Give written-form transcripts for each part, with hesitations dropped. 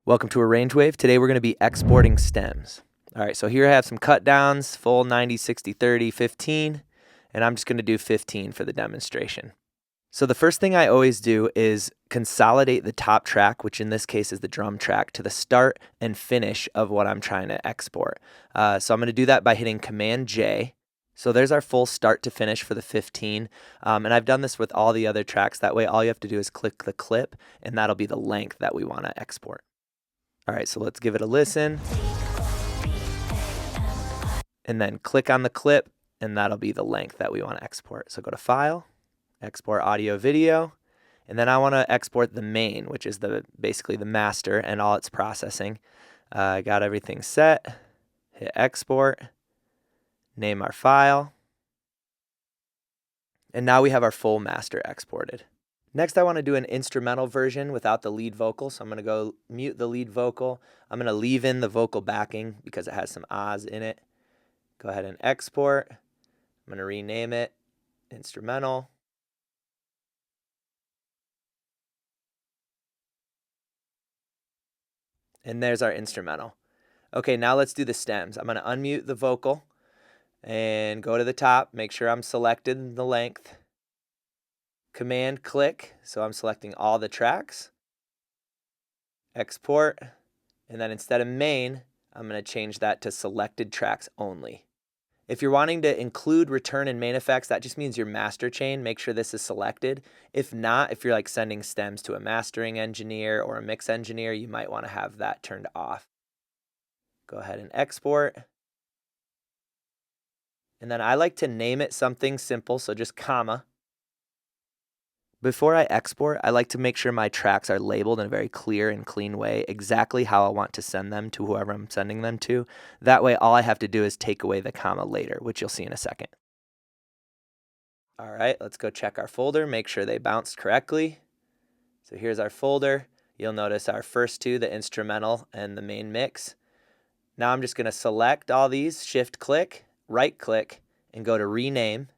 Welcome to Arrange Wave. Today we're going to be exporting stems. All right, so here I have some cut downs, full 90, 60, 30, 15, and I'm just going to do 15 for the demonstration. So the first thing I always do is consolidate the top track, which in this case is the drum track, to the start and finish of what I'm trying to export. So I'm going to do that by hitting Command J. So there's our full start to finish for the 15, and I've done this with all the other tracks. That way all you have to do is click the clip, and that'll be the length that we want to export. All right, so let's give it a listen. And then click on the clip, and that'll be the length that we want to export. So go to File, Export Audio Video, and then I want to export the main, which is basically the master and all its processing. I got everything set. Hit Export, name our file, and now we have our full master exported. Next, I want to do an instrumental version without the lead vocal, so I'm going to go mute the lead vocal. I'm going to leave in the vocal backing because it has some ahs in it. Go ahead and export. I'm going to rename it instrumental. And there's our instrumental. Okay, now let's do the stems. I'm going to unmute the vocal and go to the top, make sure I'm selected in the length. Command click, so I'm selecting all the tracks. Export, and then instead of main, I'm going to change that to selected tracks only. If you're wanting to include return and main effects, that just means your master chain. Make sure this is selected. If not, if you're like sending stems to a mastering engineer or a mix engineer, you might want to have that turned off. Go ahead and export. And then I like to name it something simple, so just comma. Before I export, I like to make sure my tracks are labeled in a very clear and clean way, exactly how I want to send them to whoever I'm sending them to. That way, all I have to do is take away the comma later, which you'll see in a second. All right, let's go check our folder, make sure they bounced correctly. So here's our folder. You'll notice our first two, the instrumental and the main mix. Now I'm just going to select all these, shift-click, right-click, and go to Rename.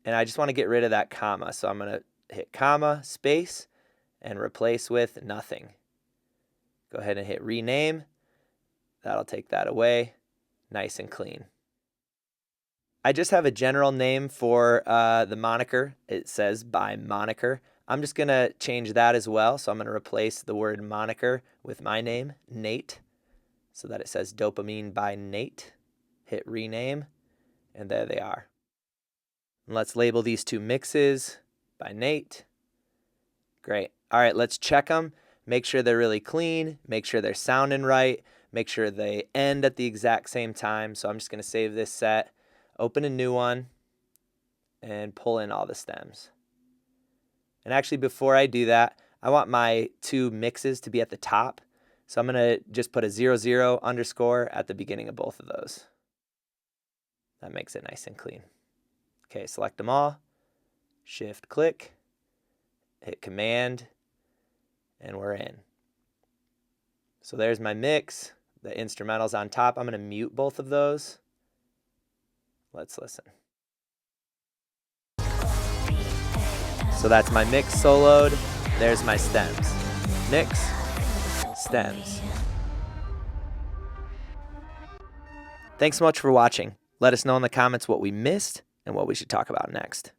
And I just want to get rid of that comma, so I'm going to hit comma, space, and replace with nothing. Go ahead and hit rename. That'll take that away. Nice and clean. I just have a general name for the moniker. It says by moniker. I'm just going to change that as well, so I'm going to replace the word moniker with my name, Nate, so that it says Dopamine by Nate. Hit rename, and there they are. And let's label these two mixes by Nate. Great. All right, let's check them. Make sure they're really clean. Make sure they're sounding right. Make sure they end at the exact same time. So I'm just going to save this set, open a new one, and pull in all the stems. And actually, before I do that, I want my two mixes to be at the top. So I'm going to just put a 00 underscore at the beginning of both of those. That makes it nice and clean. Okay, select them all, shift click, hit command, and we're in. So there's my mix, the instrumental's on top. I'm going to mute both of those. Let's listen. So that's my mix soloed. There's my stems. Mix, stems. Thanks so much for watching. Let us know in the comments what we missed and what we should talk about next.